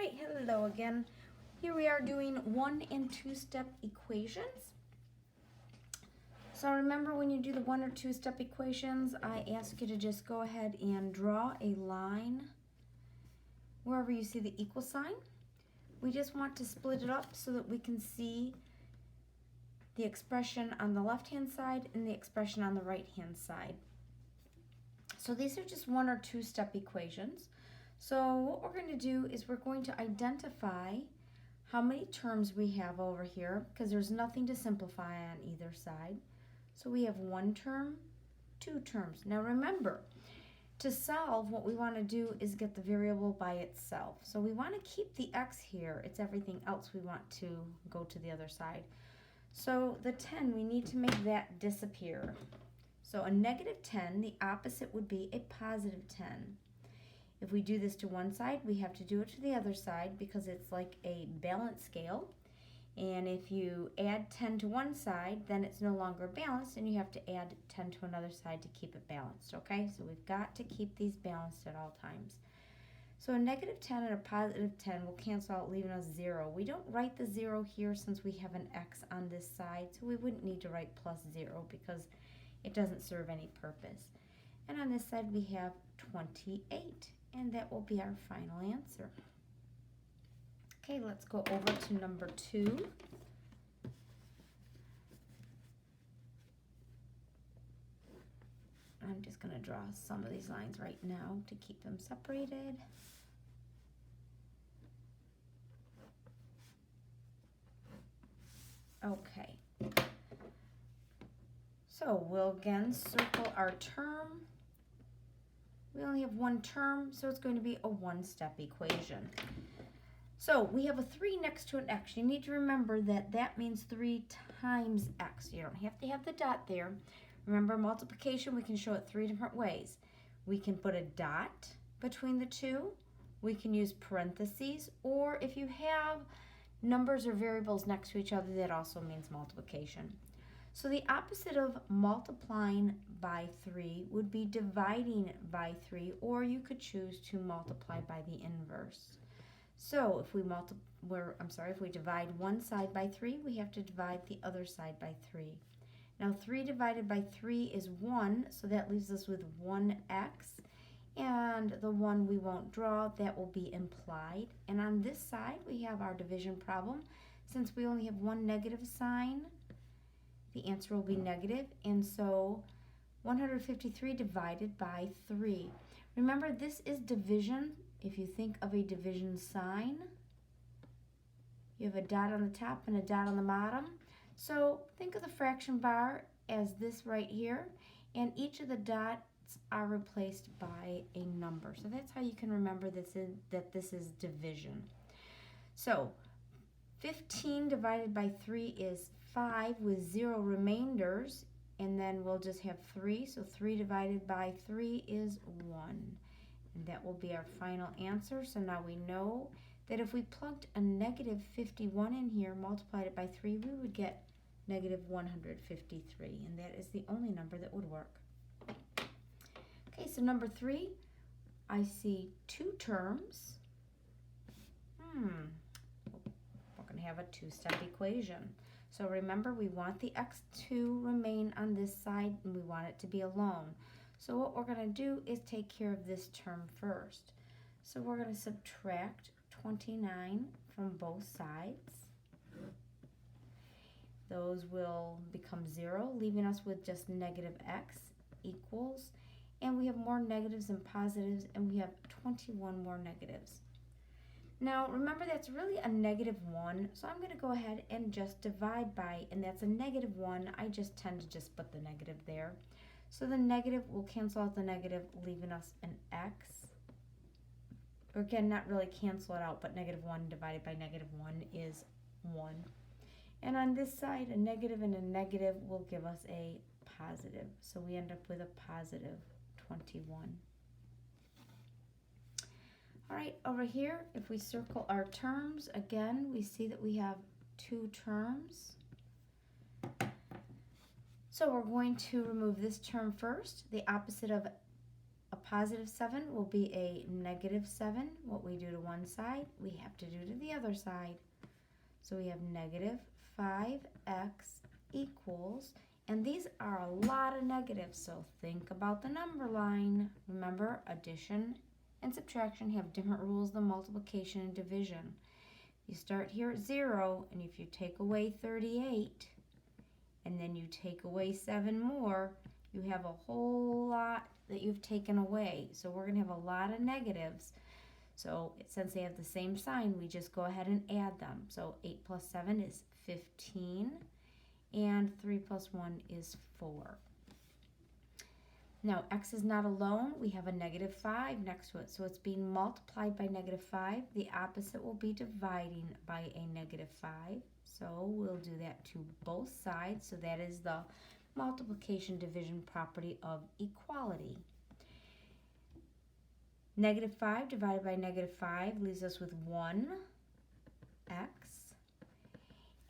right, hello again. Here we are doing 1 and 2 step equations. So remember when you do the 1 or 2 step equations, I ask you to just go ahead and draw a line wherever you see the equal sign. We just want to split it up so that we can see the expression on the left hand side and the expression on the right hand side. So these are just 1 or 2 step equations. So what we're going to do is we're going to identify how many terms we have over here, because there's nothing to simplify on either side. So we have 1 term, 2 terms. Now remember, to solve, what we want to do is get the variable by itself. So we want to keep the x here. It's everything else we want to go to the other side. So the 10, we need to make that disappear. So a negative 10, the opposite would be a positive 10. If we do this to one side, we have to do it to the other side because it's like a balance scale. And if you add 10 to one side, then it's no longer balanced, and you have to add 10 to another side to keep it balanced, okay? So we've got to keep these balanced at all times. So a negative 10 and a positive 10 will cancel out, leaving us 0. We don't write the 0 here since we have an x on this side, so we wouldn't need to write plus 0 because it doesn't serve any purpose. And on this side, we have 28, and that will be our final answer. Okay, let's go over to number 2. I'm just going to draw some of these lines right now to keep them separated. Okay. So we'll again circle our term. We only have 1 term, so it's going to be a 1-step equation. So we have a 3 next to an x. You need to remember that that means 3 times x. You don't have to have the dot there. Remember, multiplication, we can show it 3 different ways. We can put a dot between the two. We can use parentheses, or if you have numbers or variables next to each other, that also means multiplication. So the opposite of multiplying by 3 would be dividing by 3, or you could choose to multiply by the inverse. So if we divide one side by 3, we have to divide the other side by 3. Now 3 divided by 3 is 1, so that leaves us with 1x, and the 1 we won't draw, that will be implied. And on this side, we have our division problem. Since we only have one negative sign, the answer will be negative, and so 153 divided by 3. Remember, this is division. If you think of a division sign, you have a dot on the top and a dot on the bottom. So think of the fraction bar as this right here, and each of the dots are replaced by a number. So that's how you can remember that this is division. So 15 divided by 3 is 5 with 0 remainders, and then we'll just have 3. So 3 divided by 3 is 1. And that will be our final answer. So now we know that if we plugged a negative 51 in here, multiplied it by 3, we would get negative 153. And that is the only number that would work. Okay, so number 3, I see 2 terms. We're going to have a 2-step equation. So remember, we want the x to remain on this side, and we want it to be alone. So what we're going to do is take care of this term first. So we're going to subtract 29 from both sides. Those will become 0, leaving us with just negative x equals, and we have more negatives and positives, and we have 21 more negatives. Now remember, that's really a negative 1, so I'm going to go ahead and just divide by, and that's a negative 1. I just tend to just put the negative there. So the negative will cancel out the negative, leaving us an x. Or again, not really cancel it out, but negative 1 divided by negative 1 is 1. And on this side, a negative and a negative will give us a positive. So we end up with a positive 21. All right, over here, if we circle our terms, again, we see that we have 2 terms. So we're going to remove this term first. The opposite of a positive 7 will be a negative 7. What we do to one side, we have to do to the other side. So we have negative 5x equals, and these are a lot of negatives, so think about the number line. Remember, addition and subtraction have different rules than multiplication and division. You start here at 0, and if you take away 38, and then you take away 7 more, you have a whole lot that you've taken away. So we're going to have a lot of negatives. So since they have the same sign, we just go ahead and add them. So 8 plus 7 is 15, and 3 plus 1 is 4. Now, x is not alone. We have a negative 5 next to it, so it's being multiplied by negative 5. The opposite will be dividing by a negative 5. So we'll do that to both sides. So that is the multiplication division property of equality. Negative 5 divided by negative 5 leaves us with 1x.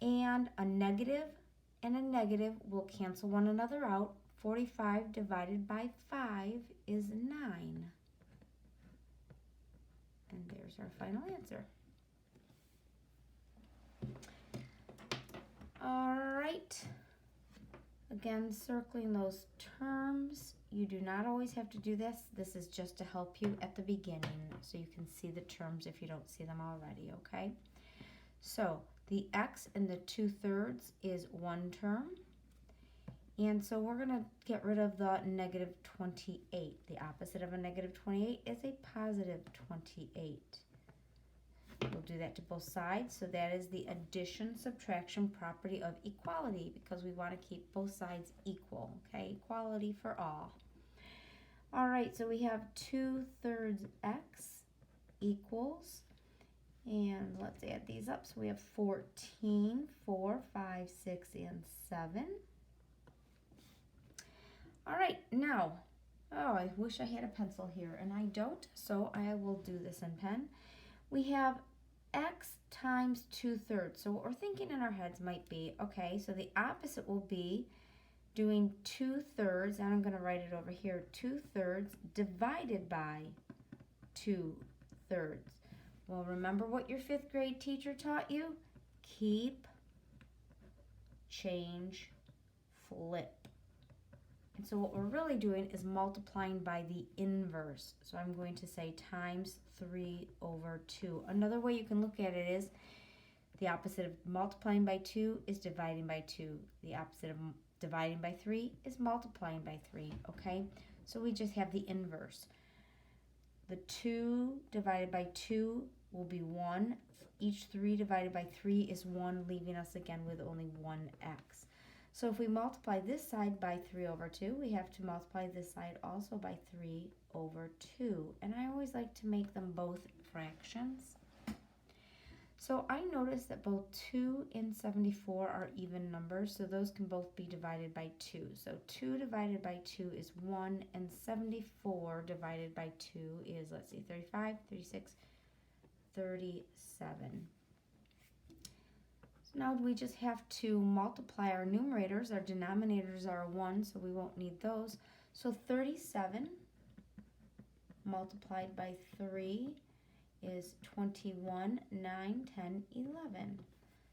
And a negative will cancel one another out. 45 divided by 5 is 9. And there's our final answer. All right. Again, circling those terms. You do not always have to do this. This is just to help you at the beginning so you can see the terms if you don't see them already, okay? So the x in the 2/3 is one term. And so we're going to get rid of the negative 28. The opposite of a negative 28 is a positive 28. We'll do that to both sides. So that is the addition subtraction property of equality because we want to keep both sides equal, okay? Equality for all. All right, so we have 2/3 x equals, and let's add these up. So we have 14, 4, 5, 6, and 7. All right, now, I wish I had a pencil here, and I don't, so I will do this in pen. We have x times 2/3. So what we're thinking in our heads might be, okay, so the opposite will be doing 2/3, and I'm going to write it over here, 2/3 divided by 2/3. Well, remember what your 5th grade teacher taught you? Keep, change, flip. And so what we're really doing is multiplying by the inverse. So I'm going to say times 3/2. Another way you can look at it is the opposite of multiplying by 2 is dividing by 2. The opposite of dividing by 3 is multiplying by 3, okay? So we just have the inverse. The 2 divided by 2 will be 1. Each 3 divided by 3 is 1, leaving us again with only 1x. So if we multiply this side by 3/2, we have to multiply this side also by 3/2. And I always like to make them both fractions. So I noticed that both 2 and 74 are even numbers, so those can both be divided by 2. So 2 divided by 2 is 1, and 74 divided by 2 is, let's see, 35, 36, 37. Now we just have to multiply our numerators. Our denominators are 1, so we won't need those. So 37 multiplied by 3 is 21, 9, 10, 11.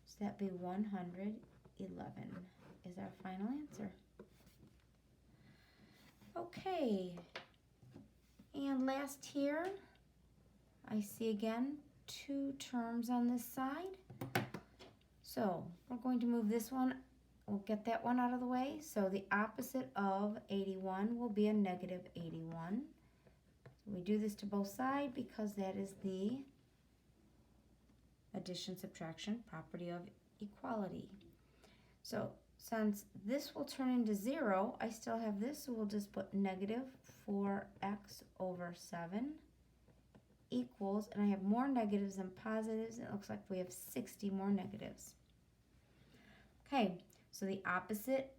So that'd be 111 is our final answer. Okay, and last here, I see again 2 terms on this side. So we're going to move this one. We'll get that one out of the way. So the opposite of 81 will be a negative 81. So we do this to both sides because that is the addition subtraction property of equality. So since this will turn into 0, I still have this, so we'll just put negative 4x/7 equals, and I have more negatives than positives, and it looks like we have 60 more negatives. Okay, so the opposite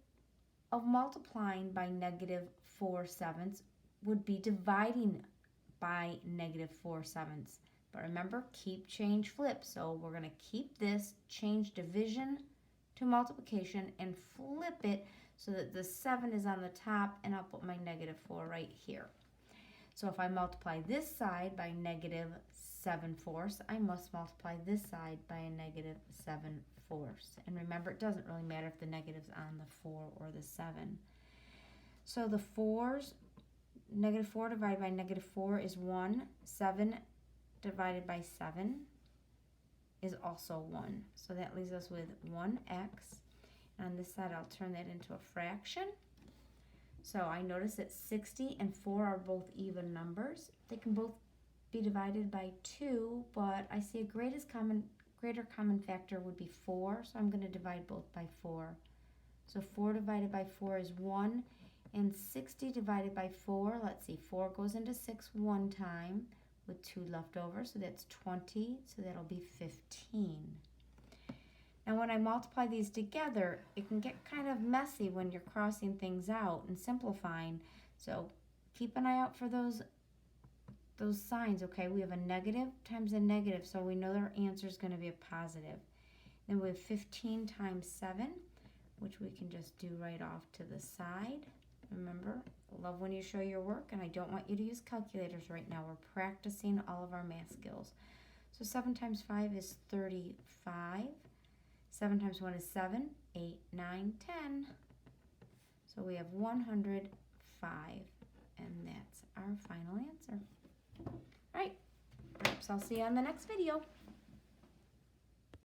of multiplying by negative 4/7 would be dividing by negative 4/7. But remember, keep, change, flip. So we're going to keep this, change division to multiplication, and flip it so that the 7 is on the top, and I'll put my negative 4 right here. So if I multiply this side by negative 7/4, I must multiply this side by a negative 7/4. And remember, it doesn't really matter if the negative's on the 4 or the 7. So the 4's, negative 4 divided by negative 4 is 1. 7 divided by 7 is also 1. So that leaves us with 1x. On this side, I'll turn that into a fraction. So I notice that 60 and 4 are both even numbers. They can both be divided by 2, but I see a greater common factor would be 4, so I'm going to divide both by 4. So 4 divided by 4 is 1, and 60 divided by 4, let's see, 4 goes into 6 one time with 2 left over, so that's 20, so that'll be 15. Now when I multiply these together, it can get kind of messy when you're crossing things out and simplifying. So keep an eye out for those signs, okay? We have a negative times a negative, so we know our answer is going to be a positive. Then we have 15 times 7, which we can just do right off to the side. Remember, I love when you show your work, and I don't want you to use calculators right now. We're practicing all of our math skills. So 7 times 5 is 35. 7 times 1 is 7, 8, 9, 10. So we have 105, and that's our final answer. All right, perhaps I'll see you on the next video.